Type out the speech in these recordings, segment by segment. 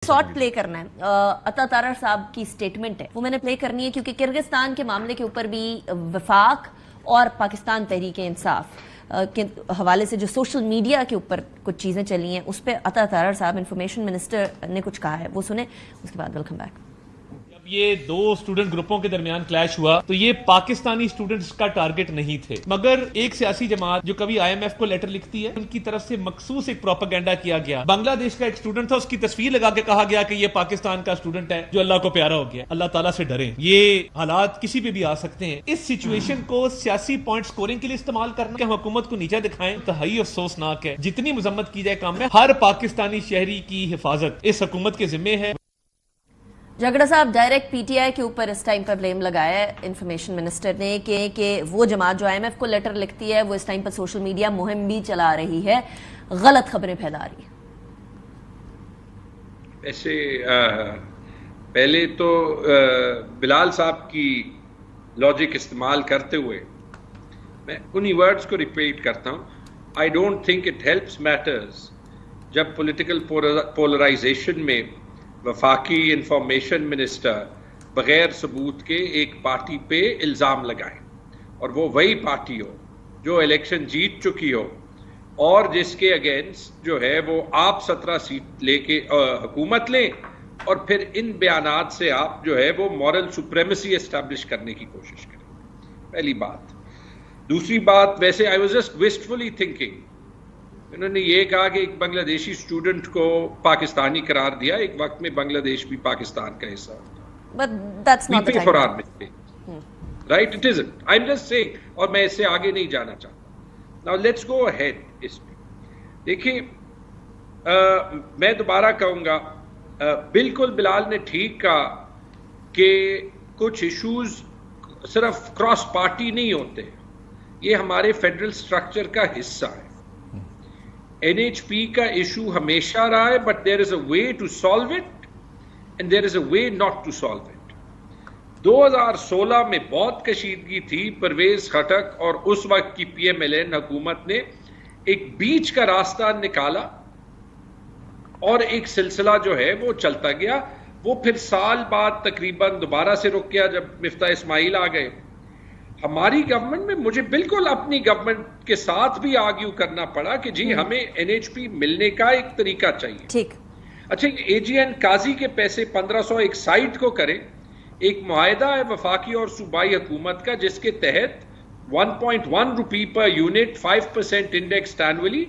Shot play करना है। अता तारड़ साहब की स्टेटमेंट है वो मैंने प्ले करनी है क्योंकि किर्गिस्तान के मामले के ऊपर भी वफाक और पाकिस्तान तहरीक इंसाफ के हवाले से जो सोशल मीडिया के ऊपर कुछ चीज़ें चली हैं उस पर अता तारड़ साहब इंफॉर्मेशन मिनिस्टर ने कुछ कहा है, वो सुने, उसके बाद वेलकम बैक। ये दो स्टूडेंट ग्रुपों के दरमियान क्लैश हुआ तो ये पाकिस्तानी स्टूडेंट्स का टारगेट नहीं थे, मगर एक सियासी जमात जो कभी IMF को लेटर लिखती है उनकी तरफ से मखसूस एक प्रोपेगेंडा किया गया। बांग्लादेश का एक स्टूडेंट था, उसकी तस्वीर लगा के कहा गया कि ये पाकिस्तान का स्टूडेंट है जो अल्लाह को प्यारा हो गया। अल्लाह ताला से डरें, ये हालात किसी पे भी आ सकते हैं। इस सिचुएशन को सियासी पॉइंट स्कोरिंग के लिए इस्तेमाल करना कि हम हुकूमत को नीचा दिखाएं तो हाई अफसोसनाक है। जितनी मजम्मत की जाए काम में, हर पाकिस्तानी शहरी की हिफाजत इस हुकूमत के जिम्मे है। झगड़ा साहब डायरेक्ट PTI के ऊपर इस टाइम पर ब्लेम लगाया है इंफॉर्मेशन मिनिस्टर ने कि वो जमात जो IMF को लेटर लिखती है वो इस टाइम पर सोशल मीडिया मुहिम भी चला रही है, गलत खबरें फैला रही है। ऐसे पहले तो बिलाल साहब की लॉजिक इस्तेमाल करते हुए मैं उन्हीं वर्ड्स को रिपीट करता हूँ, I don't think it helps matters जब पॉलिटिकल पोलराइजेशन में वफाकी इंफॉर्मेशन मिनिस्टर बगैर सबूत के एक पार्टी पे इल्ज़ाम लगाए और वो वही पार्टी हो जो इलेक्शन जीत चुकी हो और जिसके अगेंस्ट जो है वो आप 17 सीट लेके हुकूमत लें और फिर इन बयानात से आप जो है वो मॉरल सुप्रेमेसी एस्टैब्लिश करने की कोशिश करें। पहली बात। दूसरी बात, वैसे I was just wistfully thinking, उन्होंने ये कहा कि एक बांग्लादेशी स्टूडेंट को पाकिस्तानी करार दिया, एक वक्त में बांग्लादेश भी पाकिस्तान का हिस्सा होता। Right, it isn't, I am just saying, और मैं इससे आगे नहीं जाना चाहता। Now let's go ahead. इसमें देखिए, मैं दोबारा कहूंगा, बिल्कुल बिलाल ने ठीक कहा कि कुछ इश्यूज सिर्फ क्रॉस पार्टी नहीं होते, ये हमारे फेडरल स्ट्रक्चर का हिस्सा है। NHP का इशू हमेशा रहा है, but there is a way to solve it and there is a way not to solve it. 2016 में बहुत कशीदगी थी, परवेज खटक और उस वक्त की PMLN हुकूमत ने एक बीच का रास्ता निकाला और एक सिलसिला जो है वो चलता गया। वो फिर साल बाद तकरीबन दोबारा से रुक गया जब मिफ्ता इस्माइल आ गए। हमारी गवर्नमेंट में मुझे बिल्कुल अपनी गवर्नमेंट के साथ भी आर्ग्यू करना पड़ा कि जी हमें NHP मिलने का एक तरीका चाहिए। ठीक। अच्छा, AGN काजी के पैसे 1500 एक साइट को करें, एक मुआहदा है वफाकी और सूबाई हुकूमत का जिसके तहत 1.1 rupee per unit 5% index annually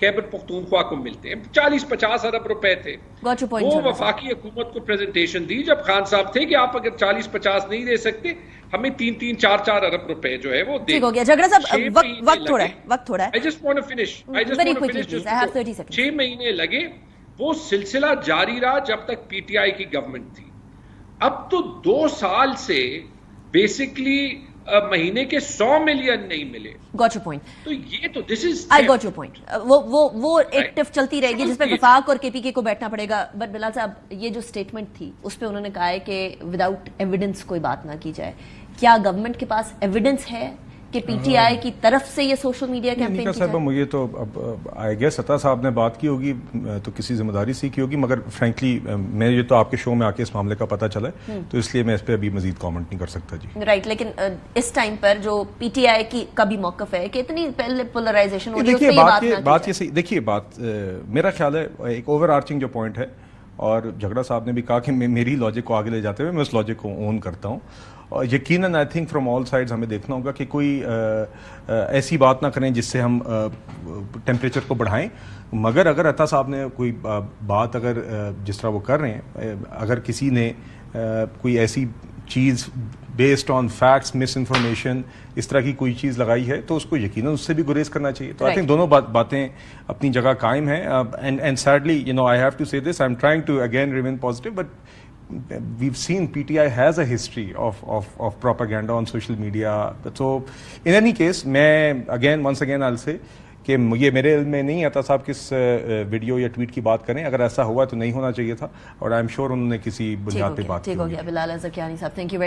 Khyber Pakhtunkhwa को मिलते हैं। 40-50 अरब रुपए थे। वो वफाकी हुकूमत को प्रेजेंटेशन दी जब खान साहब थे कि आप अगर 40-50 नहीं दे सकते, हमें 3-4 अरब रुपए जो है वो दे। ठीक हो गया झगड़ा साहब, वक्त थोड़ा है। I just want to finish. 6 महीने लगे, वो सिलसिला जारी रहा जब तक PTI की गवर्नमेंट थी। अब तो 2 साल से बेसिकली महीने के 100 मिलियन नहीं मिले। Got your point. तो ये तो this is, I got your point. वो एक टिफ चलती रहेगी जिसपे वफाक और KPK को बैठना पड़ेगा। बट बिलाल साहब, ये जो स्टेटमेंट थी उस पे उन्होंने कहा है कि विदाउट एविडेंस कोई बात ना की जाए। क्या गवर्नमेंट के पास एविडेंस है कि PTI की तरफ से ये सोशल मीडिया कैंपेन की जाए? मुझे तो अब आई गेस अता साहब ने बात की होगी तो किसी जिम्मेदारी से की होगी, मगर फ्रैंकली मैं ये तो आपके शो में आके इस मामले का पता चला है तो इसलिए मैं इस पे अभी मजीद कमेंट नहीं कर सकता जी। राइट, लेकिन इस टाइम पर जो PTI का भी मौकफ है कि इतनी पहले पोलराइजेशन हो रही है, देखिए बात ये सही, देखिए बात मेरा ख्याल है एक ओवर आर्चिंग जो पॉइंट है, और झगड़ा साहब ने भी कहा कि मेरी लॉजिक को आगे ले जाते हुए मैं उस लॉजिक को ओन करता हूँ। और यकीनन I think from all sides हमें देखना होगा कि कोई ऐसी बात ना करें जिससे हम टेम्परेचर को बढ़ाएं, मगर अगर अता साहब ने कोई बात अगर जिस तरह वो कर रहे हैं, अगर किसी ने कोई ऐसी चीज़ based on facts, misinformation, इस तरह की कोई चीज़ लगाई है तो उसको यकीनन उससे भी गुरेज करना चाहिए। तो आई थिंक दोनों बातें अपनी जगह कायम हैं। And sadly I have to say this, I am trying to again remain positive, but we've seen PTI has a history of propaganda on social media. So in any case, मैं once again I'll say कि ये मेरे इल्म में नहीं आता साहब किस वीडियो या ट्वीट की बात करें, अगर ऐसा हुआ तो नहीं होना चाहिए था, और आई एम श्योर उन्होंने किसी बुनियाद पे बात की। ठीक हो गया बिलाल ज़कियानी साहब, थैंक यू वेरी